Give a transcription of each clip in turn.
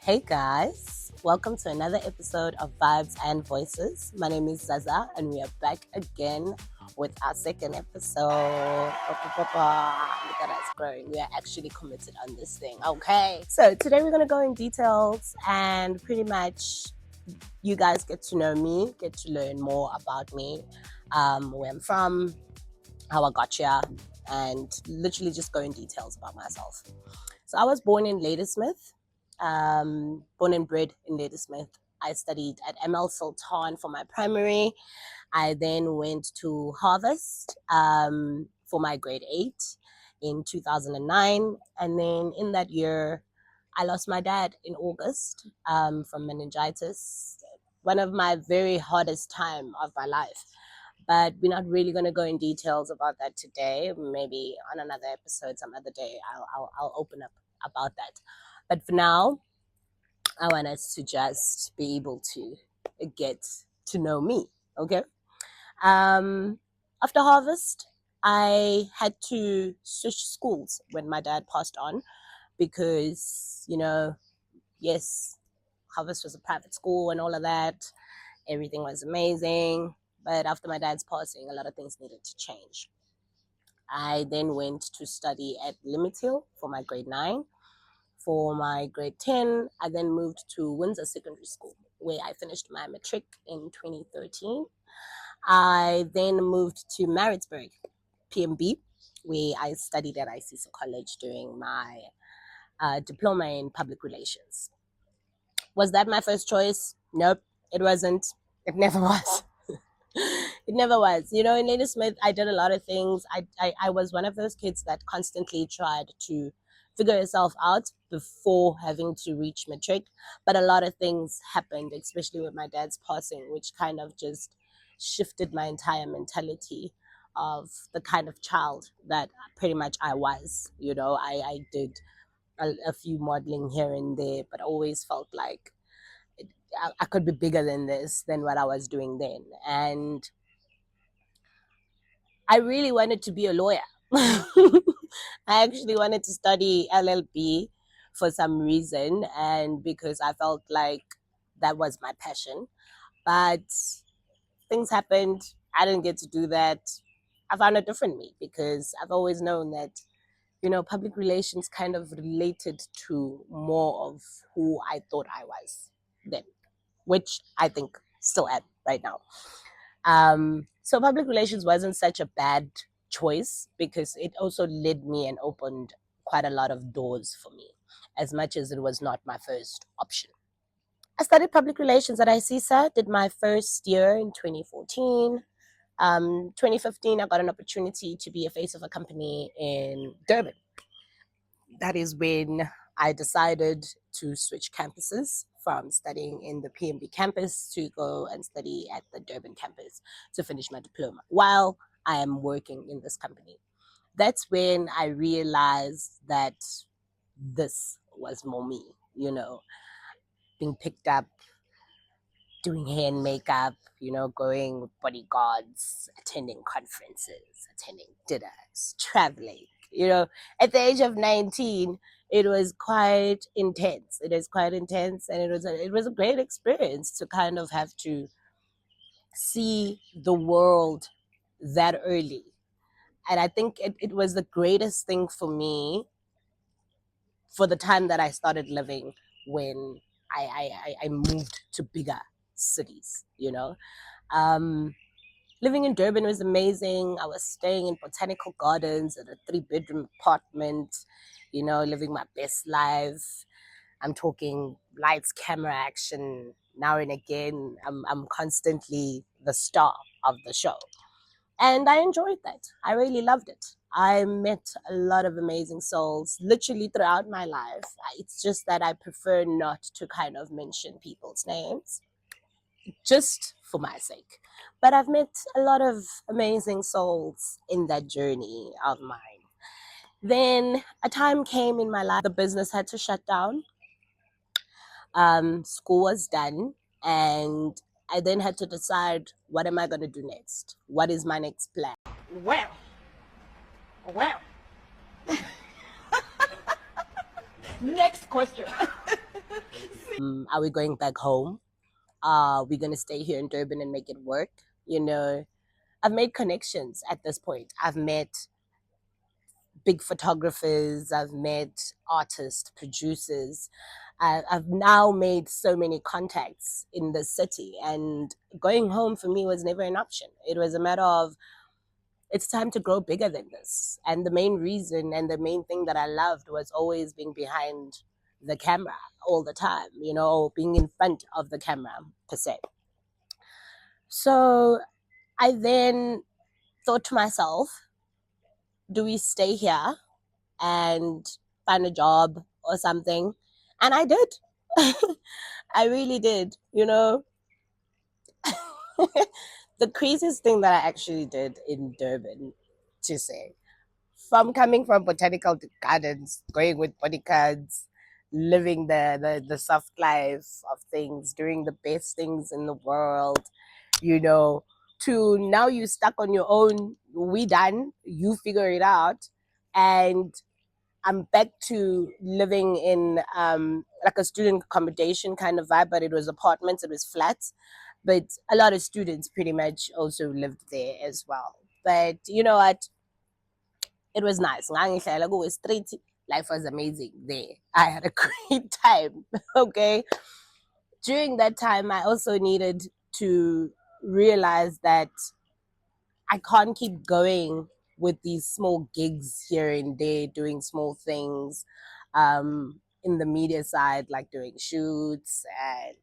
Hey guys, welcome to another episode of Vibes and Voices. My name is Zaza and we are back again with our second episode. Look at us growing. We are actually committed on this thing. Okay, so today we're going to go in details and pretty much you guys get to know me, get to learn more about me, where I'm from, how I got here, and literally just go in details about myself. So I was born in Ladysmith, born and bred in Ladysmith. I studied at ML Sultan for my primary. I then went to Harvest for my grade 8 in 2009. And then in that year, I lost my dad in August from meningitis. One of my very hardest time of my life. But we're not really going to go in details about that today. Maybe on another episode, some other day, I'll open up about that. But for now, I want us to just be able to get to know me. Okay. After Harvest, I had to switch schools when my dad passed on because, yes, Harvest was a private school and all of that. Everything was amazing. But after my dad's passing, a lot of things needed to change. I then went to study at Limit Hill for my grade 9. For my grade 10, I then moved to Windsor Secondary School, where I finished my matric in 2013. I then moved to Maritzburg, PMB, where I studied at ICESA College doing my diploma in public relations. Was that my first choice? Nope, it wasn't. It never was. It never was. In Ladysmith, I did a lot of things. I was one of those kids that constantly tried to figure yourself out before having to reach matric. But a lot of things happened, especially with my dad's passing, which kind of just shifted my entire mentality of the kind of child that pretty much I was. I did a few modeling here and there, but always felt like I could be bigger than this, than what I was doing then. And I really wanted to be a lawyer. I actually wanted to study LLB for some reason, and because I felt like that was my passion. But things happened. I didn't get to do that. I found a different me because I've always known that, public relations kind of related to more of who I thought I was then, which I think still am right now. So public relations wasn't such a bad choice because it also led me and opened quite a lot of doors for me, as much as it was not my first option. I studied public relations at ICESA, did my first year in 2014. 2015, I got an opportunity to be a face of a company in Durban. That is when I decided to switch campuses from studying in the PMB campus to go and study at the Durban campus to finish my diploma while I am working in this company. That's when I realized that this was more me, being picked up, doing hair and makeup, going with bodyguards, attending conferences, attending dinners, traveling. At the age of 19, it was quite intense. It is quite intense, and it was a great experience to kind of have to see the world that early. And I think it was the greatest thing for me for the time that I started living when I moved to bigger cities, Living in Durban was amazing. I was staying in botanical gardens in a 3-bedroom apartment, living my best life. I'm talking lights, camera, action. Now and again, I'm constantly the star of the show. And I enjoyed that. I really loved it. I met a lot of amazing souls literally throughout my life. It's just that I prefer not to kind of mention people's names just for my sake. But I've met a lot of amazing souls in that journey of mine. Then a time came in my life, the business had to shut down. School was done, and I then had to decide, what am I going to do next? What is my next plan? Well. Next question. Are we going back home? Are we going to stay here in Durban and make it work? You know, I've made connections at this point. I've met big photographers, I've met artists, producers. I've now made so many contacts in the city, and going home for me was never an option. It was a matter of it's time to grow bigger than this. And the main reason and the main thing that I loved was always being behind the camera all the time, you know, being in front of the camera per se. So I then thought to myself, do we stay here and find a job or something? And I did. I really did, you know. The craziest thing that I actually did in Durban, to say, from coming from botanical gardens, going with bodyguards, living the soft life of things, doing the best things in the world, you know, to now you stuck on your own, we done, you figure it out. And I'm back to living in like a student accommodation kind of vibe, but it was apartments, it was flats. But a lot of students pretty much also lived there as well. But you know what? It was nice. Ngangihlala kuwe street. Life was amazing there. I had a great time. Okay. During that time, I also needed to realize that I can't keep going with these small gigs here and there, doing small things in the media side, like doing shoots and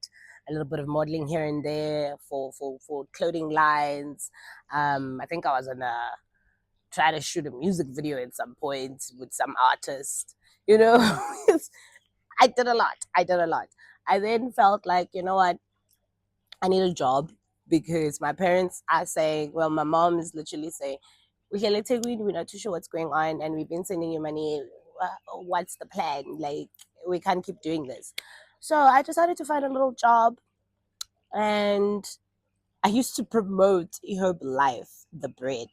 a little bit of modeling here and there for clothing lines. I think I was on a try to shoot a music video at some point with some artist. You know, I did a lot. I did a lot. I then felt like, you know what, I need a job because my parents are saying, well, my mom is literally saying, we're not too sure what's going on, and we've been sending you money. What's the plan? Like, we can't keep doing this. So I decided to find a little job, and I used to promote Herbalife, the bread.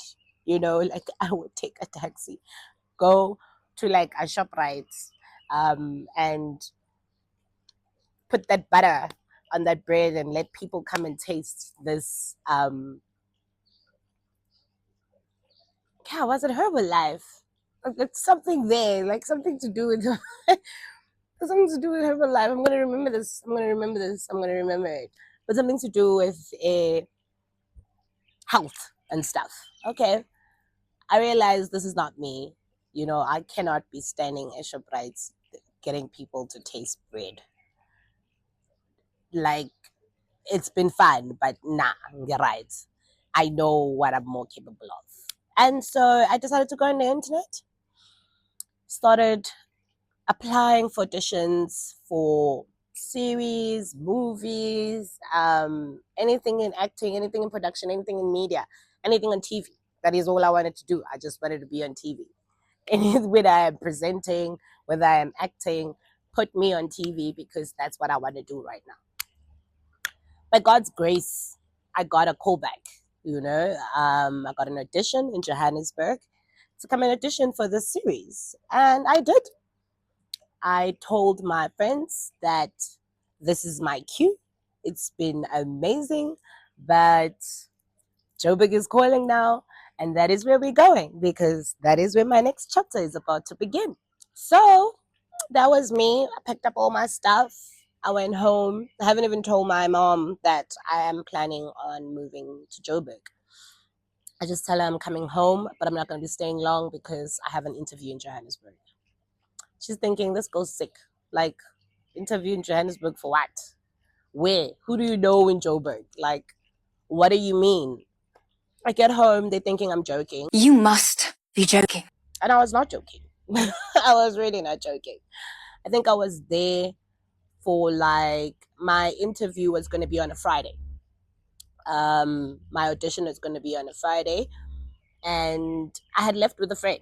You know, like I would take a taxi, go to like a ShopRite, and put that butter on that bread and let people come and taste this. Yeah, was it Herbalife? Like, it's something there, like something to do with something to do with Herbalife. I'm gonna remember this. I'm gonna remember this. I'm gonna remember it. But something to do with health and stuff. Okay. I realized this is not me. You know, I cannot be standing at ShopRite getting people to taste bread. Like, it's been fun, but nah, you're right. I know what I'm more capable of. And so I decided to go on the internet, started applying for auditions for series, movies, anything in acting, anything in production, anything in media, anything on TV. That is all I wanted to do. I just wanted to be on TV. And whether I am presenting, whether I am acting, put me on TV because that's what I want to do right now. By God's grace, I got a call back. You know, I got an audition in Johannesburg to come and audition for this series, and I did. I told my friends that this is my cue. It's been amazing, but Joburg is calling now, and that is where we're going because that is where my next chapter is about to begin. So that was me. I picked up all my stuff. I went home. I haven't even told my mom that I am planning on moving to Joburg. I just tell her I'm coming home, but I'm not going to be staying long because I have an interview in Johannesburg. She's thinking, this girl's sick. Like, interview in Johannesburg for what? Where? Who do you know in Joburg? Like, what do you mean? I get home, they're thinking I'm joking. You must be joking. And I was not joking. I was really not joking. I think I was there for like, my interview was going to be on a Friday. My audition is going to be on a Friday. And I had left with a friend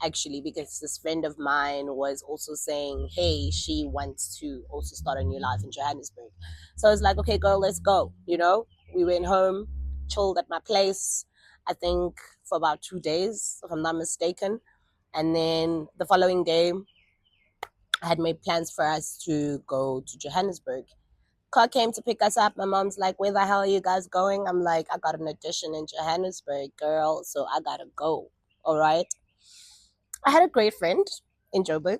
actually because this friend of mine was also saying, hey, she wants to also start a new life in Johannesburg. So I was like, okay, girl, let's go. You know, we went home, chilled at my place, I think for about 2 days, if I'm not mistaken. And then the following day, I had made plans for us to go to Johannesburg. Car came to pick us up. My mom's like, "Where the hell are you guys going?" I'm like, "I got an audition in Johannesburg, girl, so I gotta go." All right. I had a great friend in Joburg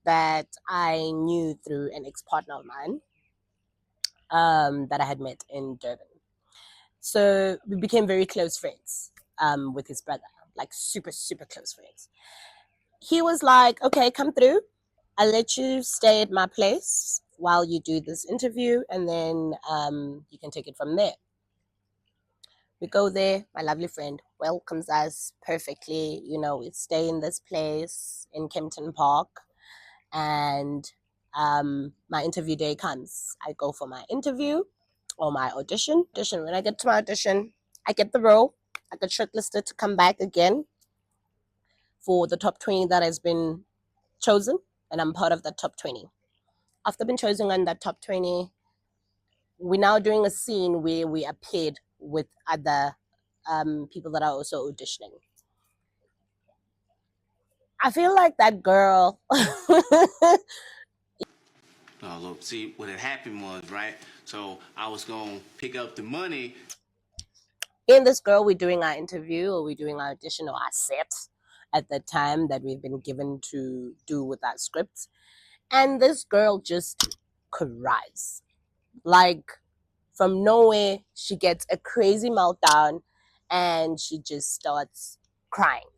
that I knew through an ex partner of mine that I had met in Durban. So we became very close friends with his brother, like super, super close friends. He was like, "Okay, come through. I'll let you stay at my place while you do this interview, and then you can take it from there." We go there. My lovely friend welcomes us perfectly. You know, we stay in this place in Kempton Park, and my interview day comes. I go for my interview or my audition. When I get to my audition, I get the role. I get shortlisted to come back again for the top 20 that has been chosen, and I'm part of the top 20. After being chosen on that top 20, we're now doing a scene where we appeared with other people that are also auditioning. I feel like that girl. No, look, see, what had happened was, right? So I was going to pick up the money. In this girl, we're doing our interview or we're doing our audition or our set at the time that we've been given to do with our scripts. And this girl just cries. Like, from nowhere, she gets a crazy meltdown and she just starts crying.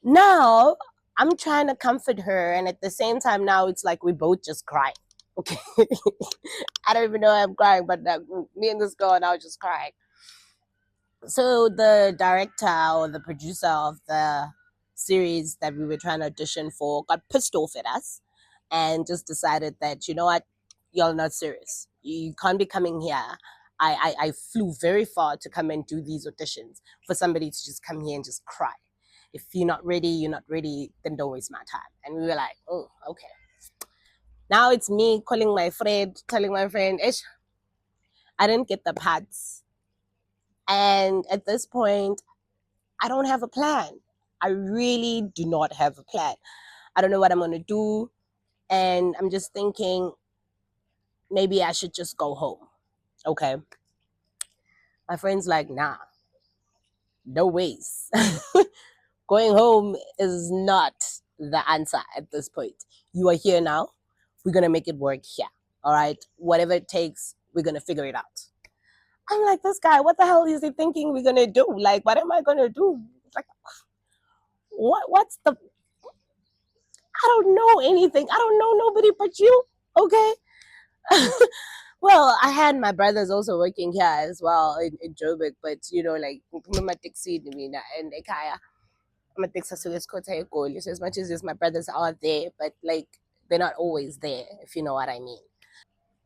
Now, I'm trying to comfort her, and at the same time, now it's like we both just crying. Okay. I don't even know I'm crying, but me and this girl are now just crying. So the director or the producer of the series that we were trying to audition for got pissed off at us and just decided that, you know what, y'all not serious. You can't be coming here. I flew very far to come and do these auditions for somebody to just come here and just cry. If you're not ready, you're not ready, then don't waste my time. And we were like, oh, okay. Now it's me calling my friend, telling my friend, Ish, I didn't get the parts. And at this point, I don't have a plan. I really do not have a plan. I don't know what I'm going to do. And I'm just thinking maybe I should just go home. Okay. My friend's like, nah, no ways. Going home is not the answer at this point. You are here now. We're going to make it work here. All right. Whatever it takes, we're going to figure it out. I'm like, this guy, what the hell is he thinking we're going to do? Like, what am I going to do? Like, what's the, I don't know anything. I don't know nobody but you. Okay. Well, I had my brothers also working here as well in Joburg, but you know, like and Ekaya, so as much as my brothers are there, but like they're not always there, if you know what I mean.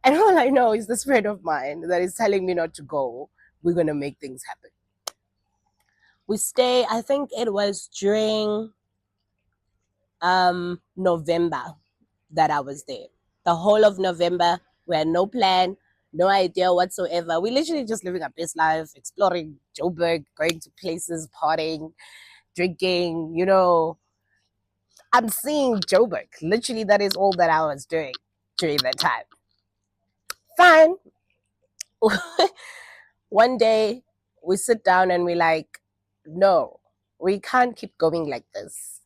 And all I know is this friend of mine that is telling me not to go. We're gonna make things happen. We stay. I think it was during November that I was there. The whole of November, we had no plan, no idea whatsoever. We literally just living our best life, exploring Joburg, going to places, partying, drinking, you know. I'm seeing Joburg. Literally, that is all that I was doing during that time. Fine. One day, we sit down and we're like, no, we can't keep going like this.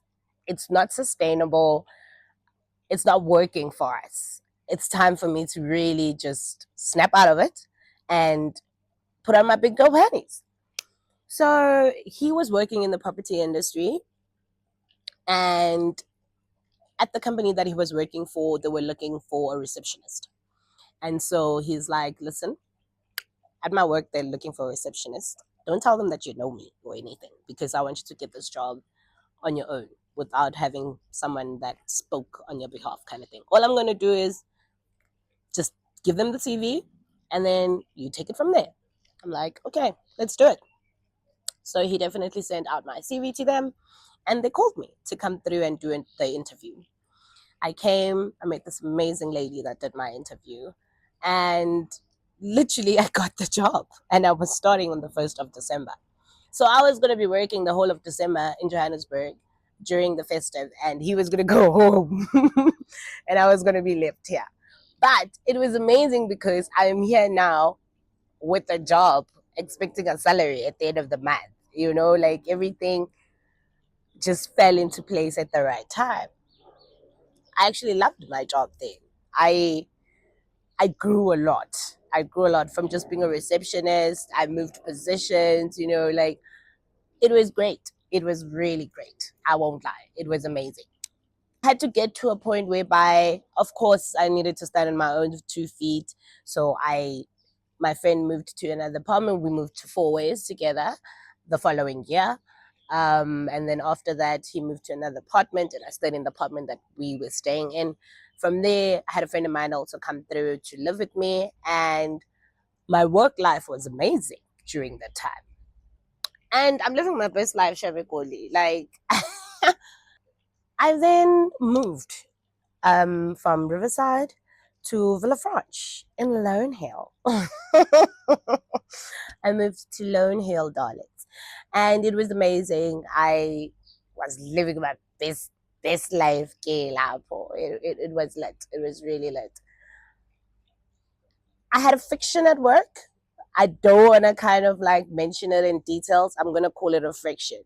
It's not sustainable. It's not working for us. It's time for me to really just snap out of it and put on my big girl panties. So he was working in the property industry, and at the company that he was working for, they were looking for a receptionist. And so he's like, listen, at my work, they're looking for a receptionist. Don't tell them that you know me or anything, because I want you to get this job on your own without having someone that spoke on your behalf, kind of thing. All I'm going to do is just give them the CV and then you take it from there. I'm like, okay, let's do it. So he definitely sent out my CV to them and they called me to come through and do the interview. I came, I met this amazing lady that did my interview, and literally I got the job and I was starting on the 1st of December. So I was going to be working the whole of December in Johannesburg, during the festive, and he was going to go home and I was going to be left here. But it was amazing because I'm here now with a job, expecting a salary at the end of the month. You know, like everything just fell into place at the right time. I actually loved my job then. I I grew a lot. I grew a lot from just being a receptionist. I moved positions, you know, like it was great. It was really great. I won't lie. It was amazing. I had to get to a point whereby, of course, I needed to stand on my own 2 feet. So my friend moved to another apartment. We moved to Four Ways together the following year. And then after that, he moved to another apartment, and I stayed in the apartment that we were staying in. From there, I had a friend of mine also come through to live with me, and my work life was amazing during that time. And I'm living my best life, Shabikoli. Like, I then moved from Riverside to Villafranche in Lone Hill. I moved to Lone Hill, darlings, and it was amazing. I was living my best life, it was lit. It was really lit. I had a friction at work. I don't want to kind of like mention it in details. I'm gonna call it a friction.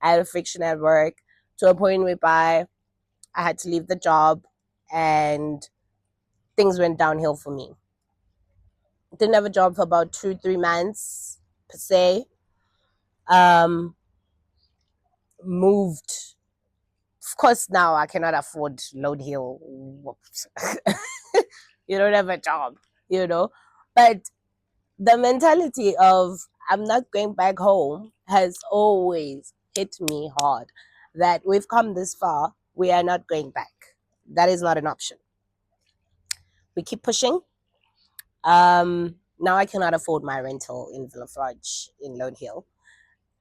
I had a friction at work to a point whereby I had to leave the job, and things went downhill for me. Didn't have a job for about 2-3 months per se. Moved. Of course, now I cannot afford Lone Hill. You don't have a job, you know. But the mentality of I'm not going back home has always hit me hard. That we've come this far, we are not going back. That is not an option. We keep pushing. Now I cannot afford my rental in Villafranche in Lone Hill.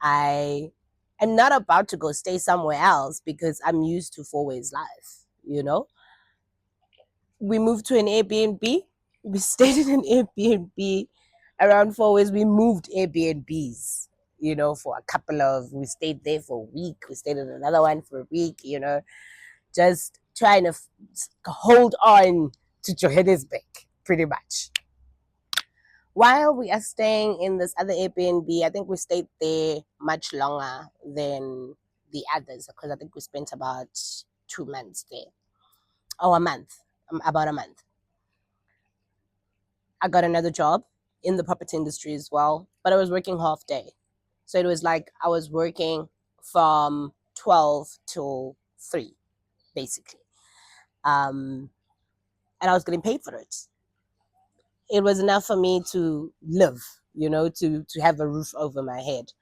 I am not about to go stay somewhere else because I'm used to Four Ways life, you know. We moved to an Airbnb. We stayed in an Airbnb around Four Ways. We moved Airbnbs, you know, for a couple of, we stayed there for a week. We stayed in another one for a week, you know, just trying to hold on to Johannesburg, pretty much. While we are staying in this other Airbnb, I think we stayed there much longer than the others because I think we spent about 2 months there, or a month, about a month. I got another job in the property industry as well, but I was working half day. So it was like I was working from 12 till 3, basically. And I was getting paid for it. It was enough for me to live, you know, to have a roof over my head,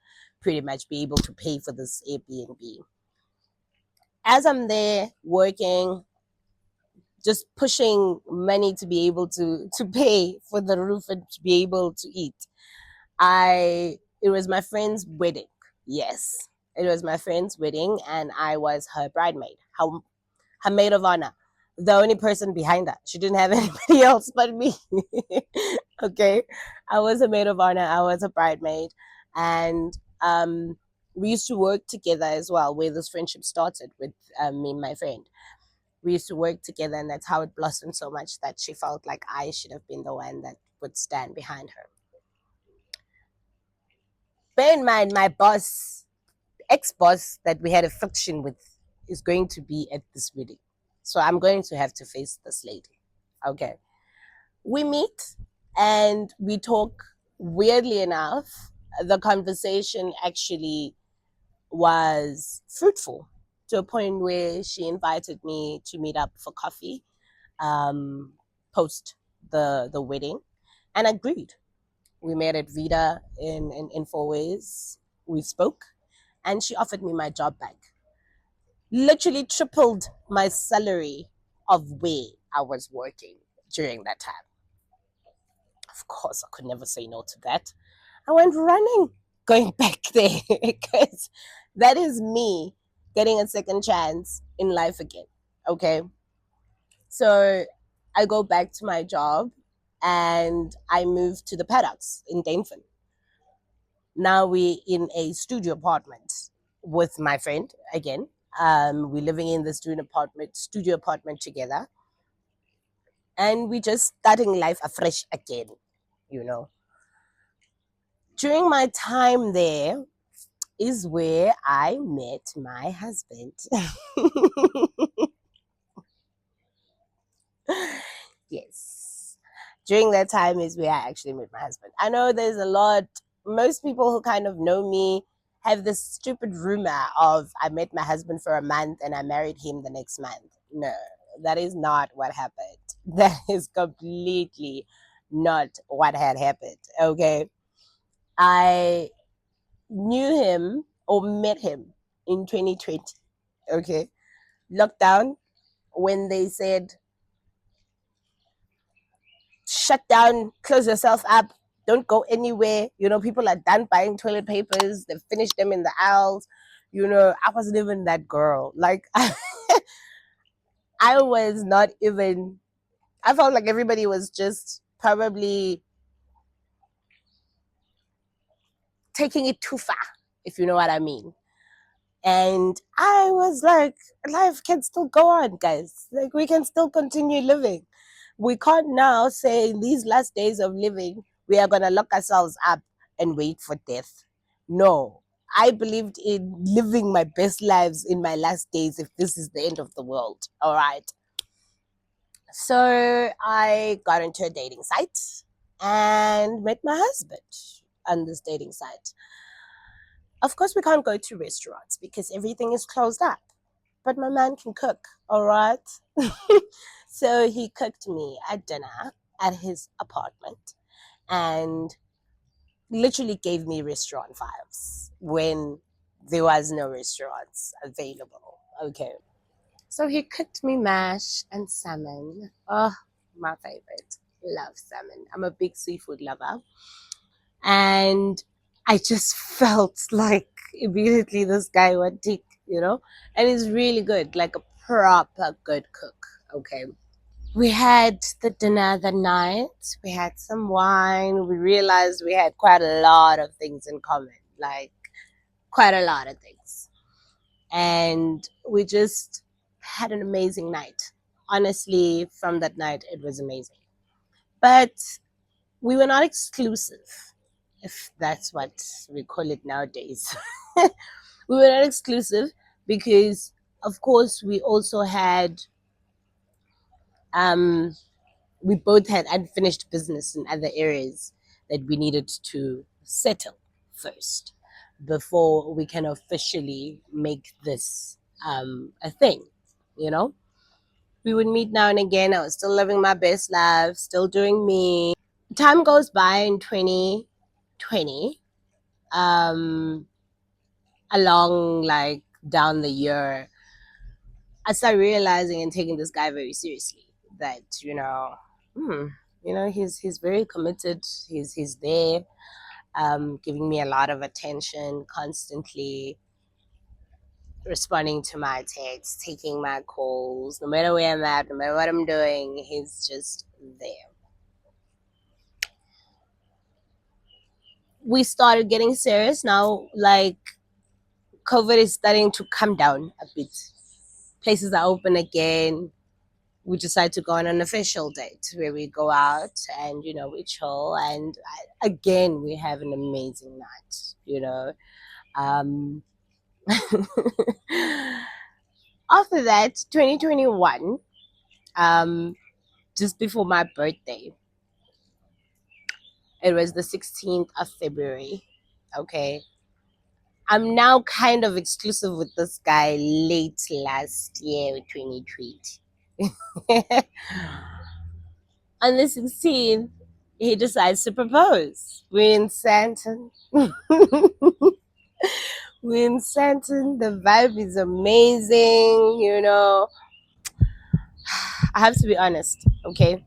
pretty much be able to pay for this Airbnb. As I'm there working, just pushing money to be able to pay for the roof and to be able to eat. It was my friend's wedding. Yes, it was my friend's wedding, and I was her bridemaid, her maid of honor, the only person behind her. She didn't have anybody else but me. Okay, I was a maid of honor. I was a bridemaid, and we used to work together as well. Where this friendship started with me and my friend, we used to work together, and that's how it blossomed so much that she felt like I should have been the one that would stand behind her. Bear in mind, my boss, ex-boss that we had a friction with, is going to be at this wedding. So I'm going to have to face this lady. Okay. We meet and we talk. Weirdly enough, the conversation actually was fruitful to a point where she invited me to meet up for coffee post the wedding, and agreed. We met at Vita in Four Ways. We spoke, and she offered me my job back. Literally tripled my salary of where I was working during that time. Of course, I could never say no to that. I went running, going back there, because that is me getting a second chance in life again. Okay. So I go back to my job and I move to the paddocks in Dainfin. Now we in a studio apartment with my friend again. We're living in the studio apartment together, and we're just starting life afresh again, you know. During my time there is where I met my husband. Yes. During that time is where I actually met my husband. I know there's most people who kind of know me have this stupid rumor of I met my husband for a month and I married him the next month. No, that is not what happened. That is completely not what had happened. Okay. I knew him or met him in 2020. Okay. Lockdown, when they said shut down, close yourself up, don't go anywhere. You know, people are done buying toilet papers, they've finished them in the aisles. You know, I wasn't even that girl. Like, I was not even, I felt like everybody was just probably taking it too far, if you know what I mean. And I was like, life can still go on, guys. Like, we can still continue living. We can't now say in these last days of living, we are going to lock ourselves up and wait for death. No, I believed in living my best lives in my last days if this is the end of the world. All right. So I got into a dating site and met my husband on this dating site. Of course, we can't go to restaurants because everything is closed up. But my man can cook, all right? So he cooked me a dinner at his apartment and literally gave me restaurant vibes when there was no restaurants available. Okay. So he cooked me mash and salmon. Oh, my favorite. Love salmon. I'm a big seafood lover. And I just felt like immediately this guy would take, you know, and he's really good, like a proper good cook. Okay. We had the dinner the night, we had some wine, we realized we had quite a lot of things in common, like quite a lot of things. And we just had an amazing night. Honestly, from that night, it was amazing. But we were not exclusive, if that's what we call it nowadays. We were not exclusive because, of course, we also had, we both had unfinished business in other areas that we needed to settle first before we can officially make this a thing, you know? We would meet now and again. I was still living my best life, still doing me. Time goes by in 2020. Along like down the year, I started realizing and taking this guy very seriously. That he's very committed. He's there, giving me a lot of attention, constantly responding to my texts, taking my calls, no matter where I'm at, no matter what I'm doing. He's just there. We started getting serious now. Like, COVID is starting to come down a bit. Places are open again. We decide to go on an official date where we go out and we chill, and again we have an amazing night. After that, 2021, just before my birthday, it was the 16th of February. Okay, I'm now kind of exclusive with this guy late last year, 2020. On the 16th, he decides to propose. We're in Santon. We're in Santon. The vibe is amazing, I have to be honest, okay?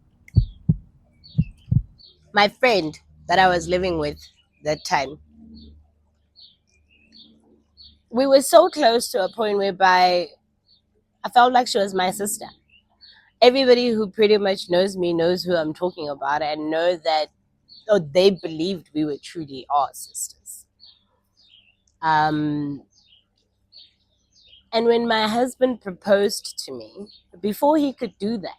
My friend that I was living with that time, we were so close to a point whereby I felt like she was my sister. Everybody who pretty much knows me knows who I'm talking about and know that, or they believed we were truly our sisters. And when my husband proposed to me, before he could do that,